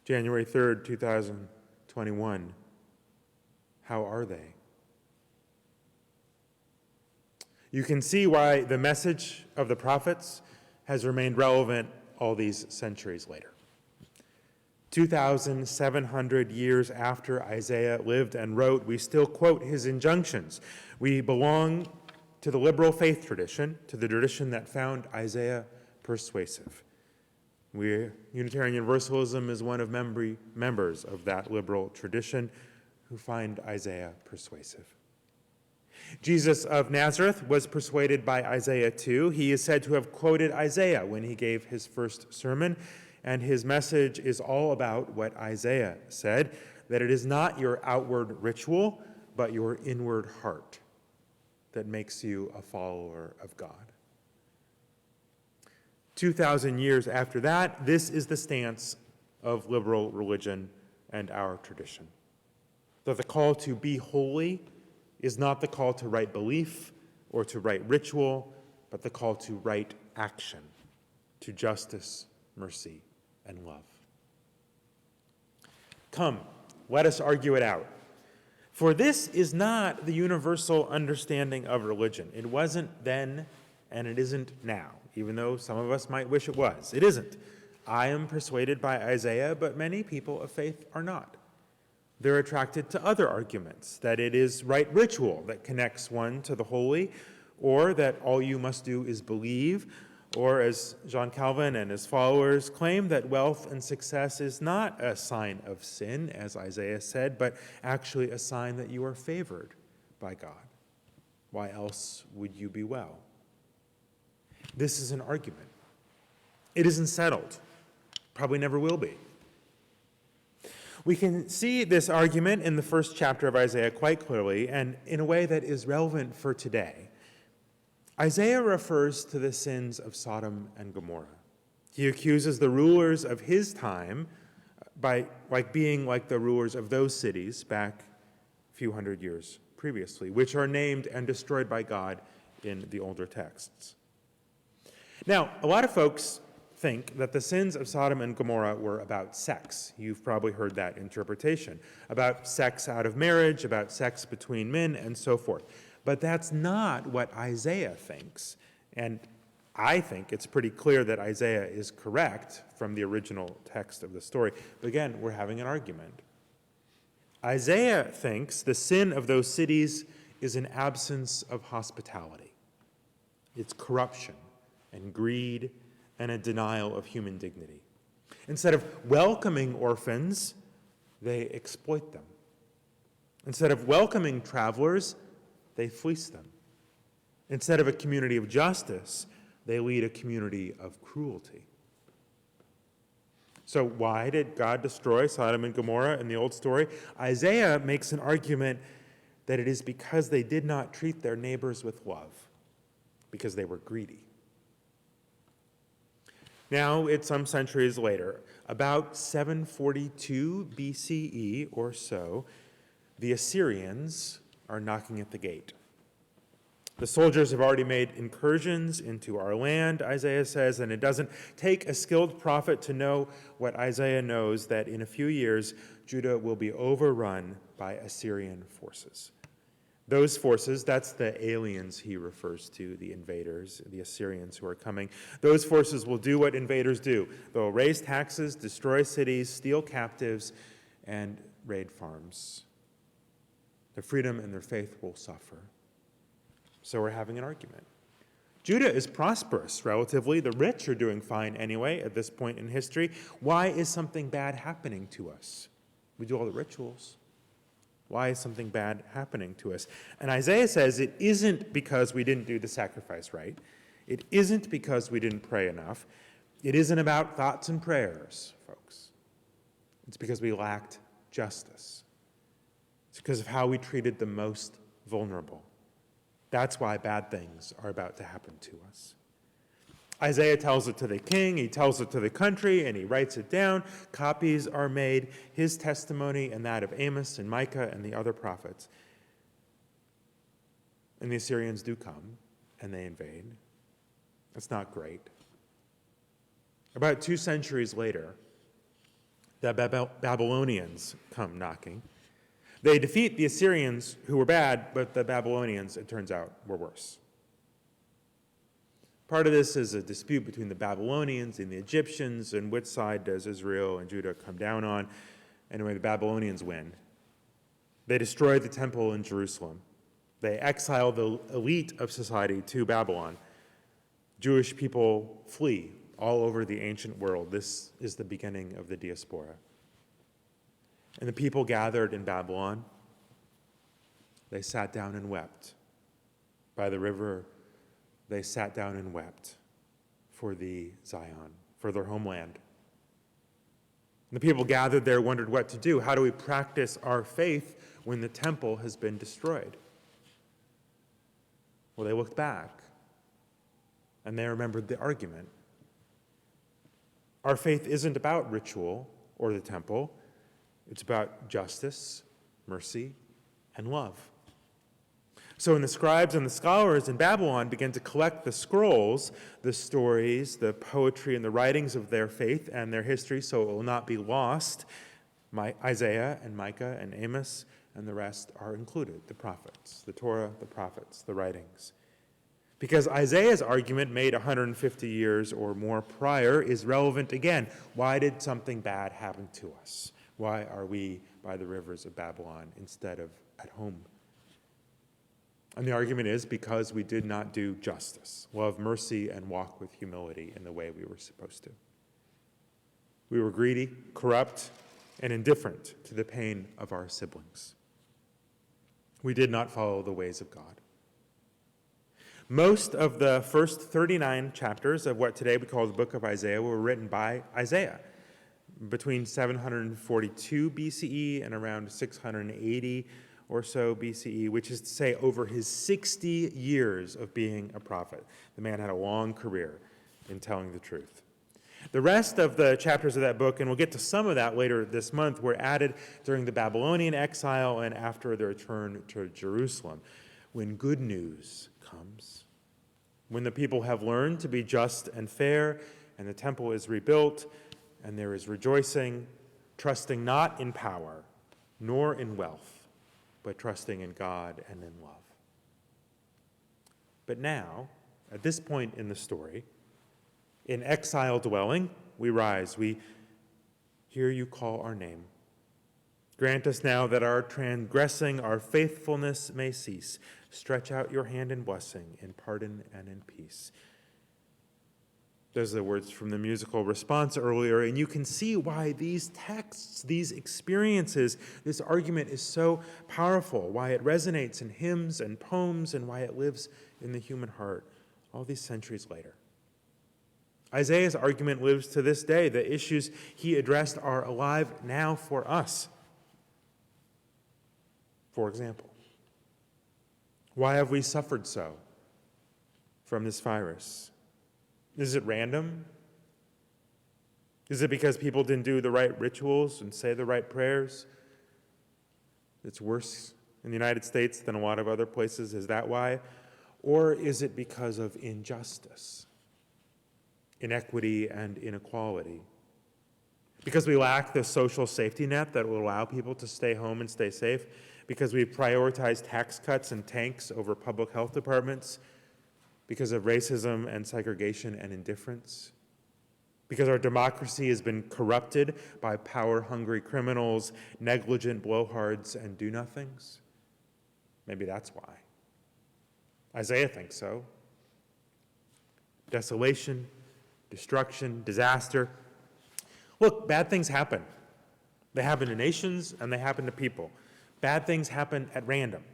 January 3rd, 2021, how are they? You can see why the message of the prophets has remained relevant all these centuries later. 2,700 years after Isaiah lived and wrote, we still quote his injunctions. We belong to the liberal faith tradition, to the tradition that found Isaiah persuasive. Unitarian Universalism is one of members of that liberal tradition who find Isaiah persuasive. Jesus of Nazareth was persuaded by Isaiah too. He is said to have quoted Isaiah when he gave his first sermon, and his message is all about what Isaiah said, that it is not your outward ritual, but your inward heart that makes you a follower of God. 2,000 years after that, this is the stance of liberal religion and our tradition. That the call to be holy is not the call to right belief or to right ritual, but the call to right action, to justice, mercy, and love. Come, let us argue it out. For this is not the universal understanding of religion. It wasn't then, and it isn't now, even though some of us might wish it was. It isn't. I am persuaded by Isaiah, but many people of faith are not. They're attracted to other arguments, that it is right ritual that connects one to the holy, or that all you must do is believe, or as John Calvin and his followers claim, that wealth and success is not a sign of sin, as Isaiah said, but actually a sign that you are favored by God. Why else would you be well? This is an argument. It isn't settled. Probably never will be. We can see this argument in the first chapter of Isaiah quite clearly, and in a way that is relevant for today. Isaiah refers to the sins of Sodom and Gomorrah. He accuses the rulers of his time by being like the rulers of those cities back a few hundred years previously, which are named and destroyed by God in the older texts. Now, a lot of folks think that the sins of Sodom and Gomorrah were about sex. You've probably heard that interpretation, about sex out of marriage, about sex between men, and so forth. But that's not what Isaiah thinks. And I think it's pretty clear that Isaiah is correct from the original text of the story. But again, we're having an argument. Isaiah thinks the sin of those cities is an absence of hospitality. It's corruption and greed and a denial of human dignity. Instead of welcoming orphans, they exploit them. Instead of welcoming travelers, they fleece them. Instead of a community of justice, they lead a community of cruelty. So why did God destroy Sodom and Gomorrah in the old story? Isaiah makes an argument that it is because they did not treat their neighbors with love, because they were greedy. Now, it's some centuries later, about 742 BCE or so, the Assyrians are knocking at the gate. The soldiers have already made incursions into our land, Isaiah says, and it doesn't take a skilled prophet to know what Isaiah knows, that in a few years, Judah will be overrun by Assyrian forces. Those forces, that's the aliens he refers to, the invaders, the Assyrians who are coming. Those forces will do what invaders do. They'll raise taxes, destroy cities, steal captives, and raid farms. Their freedom and their faith will suffer. So we're having an argument. Judah is prosperous, relatively. The rich are doing fine anyway at this point in history. Why is something bad happening to us? We do all the rituals. Why is something bad happening to us? And Isaiah says it isn't because we didn't do the sacrifice right. It isn't because we didn't pray enough. It isn't about thoughts and prayers, folks. It's because we lacked justice. It's because of how we treated the most vulnerable. That's why bad things are about to happen to us. Isaiah tells it to the king, he tells it to the country, and he writes it down. Copies are made, his testimony and that of Amos and Micah and the other prophets. And the Assyrians do come, and they invade. It's not great. About 2 centuries later, the Babylonians come knocking. They defeat the Assyrians, who were bad, but the Babylonians, it turns out, were worse. Part of this is a dispute between the Babylonians and the Egyptians, and which side does Israel and Judah come down on. Anyway, the Babylonians win. They destroy the temple in Jerusalem. They exile the elite of society to Babylon. Jewish people flee all over the ancient world. This is the beginning of the diaspora. And the people gathered in Babylon, they sat down and wept. By the river, they sat down and wept for the Zion, for their homeland. And the people gathered there wondered what to do. How do we practice our faith when the temple has been destroyed? Well, they looked back, and they remembered the argument. Our faith isn't about ritual or the temple. It's about justice, mercy, and love. So when the scribes and the scholars in Babylon began to collect the scrolls, the stories, the poetry, and the writings of their faith and their history, so it will not be lost, Isaiah and Micah and Amos and the rest are included, the prophets, the Torah, the prophets, the writings. Because Isaiah's argument made 150 years or more prior is relevant again. Why did something bad happen to us? Why are we by the rivers of Babylon instead of at home? And the argument is because we did not do justice, love mercy, and walk with humility in the way we were supposed to. We were greedy, corrupt, and indifferent to the pain of our siblings. We did not follow the ways of God. Most of the first 39 chapters of what today we call the book of Isaiah were written by Isaiah between 742 BCE and around 680 or so BCE, which is to say over his 60 years of being a prophet. The man had a long career in telling the truth. The rest of the chapters of that book, and we'll get to some of that later this month, were added during the Babylonian exile and after the return to Jerusalem, when good news comes, when the people have learned to be just and fair, and the temple is rebuilt, and there is rejoicing, trusting not in power, nor in wealth, but trusting in God and in love. But now, at this point in the story, in exile dwelling, we rise. We hear you call our name. Grant us now that our transgressing, our faithfulness may cease. Stretch out your hand in blessing, in pardon and in peace. Those are the words from the musical response earlier, and you can see why these texts, these experiences, this argument is so powerful, why it resonates in hymns and poems, and why it lives in the human heart all these centuries later. Isaiah's argument lives to this day. The issues he addressed are alive now for us. For example, why have we suffered so from this virus? Is it random? Is it because people didn't do the right rituals and say the right prayers? It's worse in the United States than a lot of other places. Is that why? Or is it because of injustice, inequity, and inequality? Because we lack the social safety net that will allow people to stay home and stay safe? Because we prioritize tax cuts and tanks over public health departments? Because of racism and segregation and indifference? Because our democracy has been corrupted by power-hungry criminals, negligent blowhards, and do-nothings? Maybe that's why. Isaiah thinks so. Desolation, destruction, disaster. Look, bad things happen. They happen to nations and they happen to people. Bad things happen at random.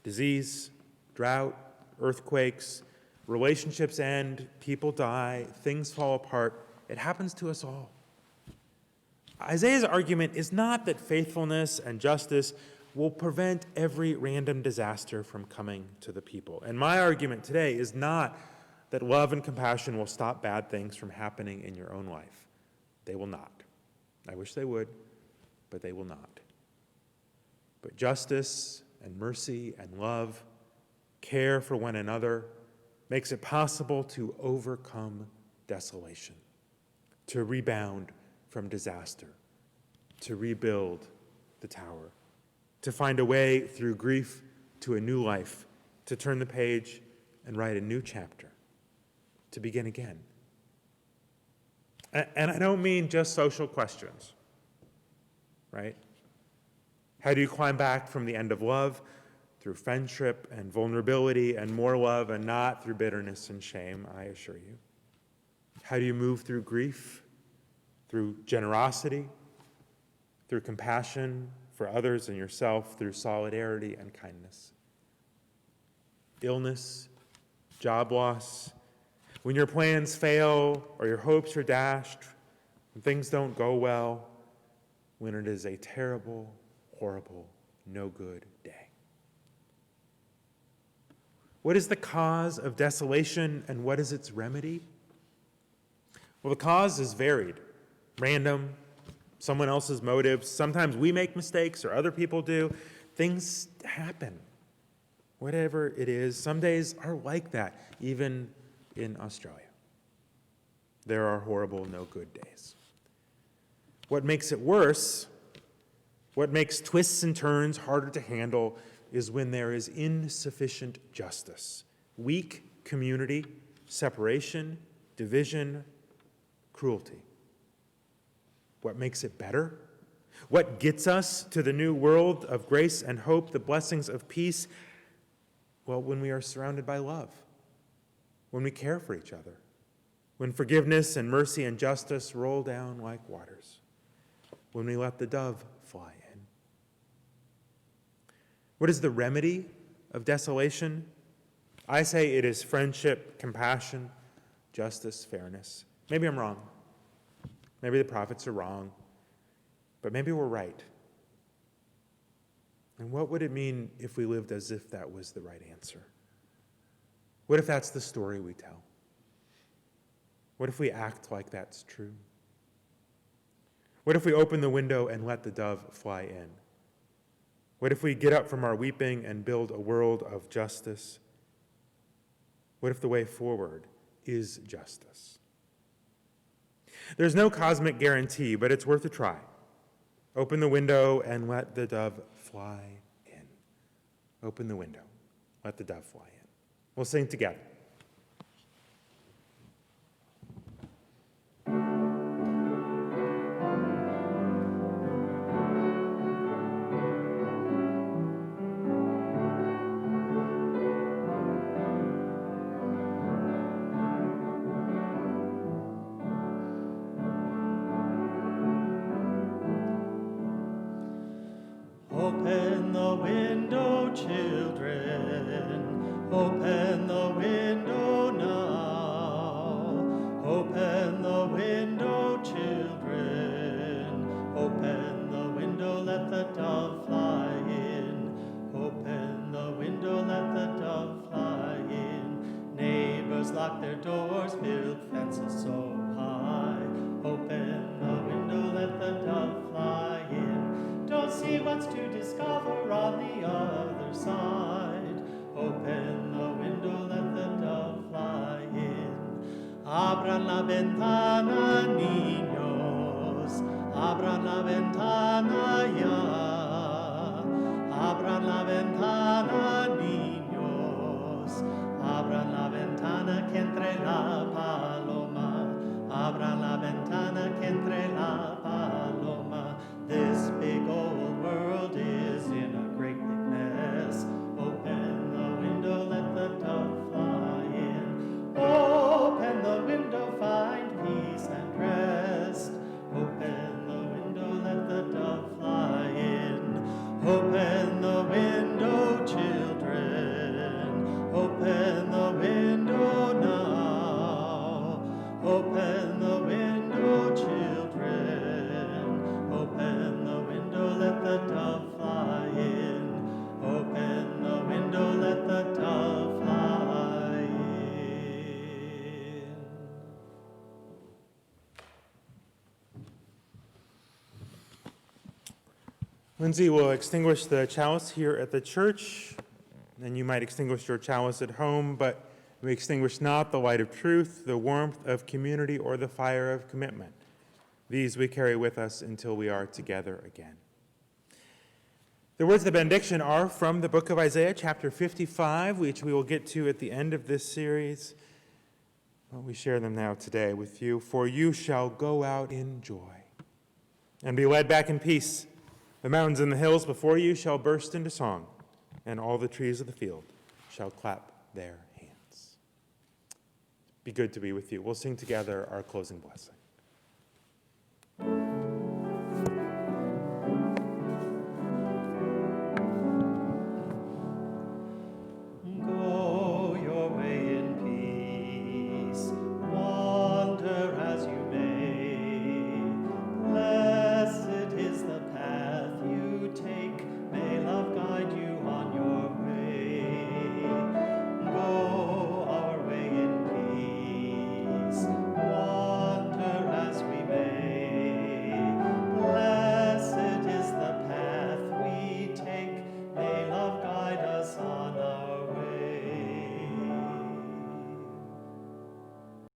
Disease, drought, earthquakes, relationships end, people die, things fall apart. It happens to us all. Isaiah's argument is not that faithfulness and justice will prevent every random disaster from coming to the people. And my argument today is not that love and compassion will stop bad things from happening in your own life. They will not. I wish they would, but they will not. But justice and mercy and love, care for one another, makes it possible to overcome desolation, to rebound from disaster, to rebuild the tower, to find a way through grief to a new life, to turn the page and write a new chapter, to begin again. And I don't mean just social questions, right? How do you climb back from the end of love? Through friendship and vulnerability and more love, and not through bitterness and shame, I assure you. How do you move through grief? Through generosity, through compassion for others and yourself, through solidarity and kindness. Illness, job loss, when your plans fail or your hopes are dashed, when things don't go well, when it is a terrible, horrible, no good day. What is the cause of desolation and what is its remedy? Well, the cause is varied, random, someone else's motives. Sometimes we make mistakes or other people do. Things happen. Whatever it is, some days are like that, even in Australia. There are horrible, no good days. What makes it worse, what makes twists and turns harder to handle, is when there is insufficient justice, weak community, separation, division, cruelty. What makes it better? What gets us to the new world of grace and hope, the blessings of peace? Well, when we are surrounded by love, when we care for each other, when forgiveness and mercy and justice roll down like waters, when we let the dove fly in. What is the remedy of desolation? I say it is friendship, compassion, justice, fairness. Maybe I'm wrong. Maybe the prophets are wrong, but maybe we're right. And what would it mean if we lived as if that was the right answer? What if that's the story we tell? What if we act like that's true? What if we open the window and let the dove fly in? What if we get up from our weeping and build a world of justice? What if the way forward is justice? There's no cosmic guarantee, but it's worth a try. Open the window and let the dove fly in. Open the window. Let the dove fly in. We'll sing together. Open the window, children. Open the window now. Open the window, children. Open the window, let the dove fly in. Open the window, let the dove fly in. Neighbors lock their doors, build fences so high. Open the window, let the dove fly in. Don't see what's to discover on the other side. Open the window, let the dove fly in. Abran la ventana, niños. Abran la ventana ya. Abran la ventana, niños. Abran la ventana que entre la paloma. Abran la ventana que entre la paloma. This big old world is in a great big mess. Open the window, let the dove fly in. Open the window, find peace and rest. Open the window, let the dove fly Lindsay will extinguish the chalice here at the church, and you might extinguish your chalice at home, but we extinguish not the light of truth, the warmth of community, or the fire of commitment. These we carry with us until we are together again. The words of the benediction are from the book of Isaiah, chapter 55, which we will get to at the end of this series. Well, we share them now today with you. For you shall go out in joy and be led back in peace. The mountains and the hills before you shall burst into song, and all the trees of the field shall clap their hands. Be good to be with you. We'll sing together our closing blessing.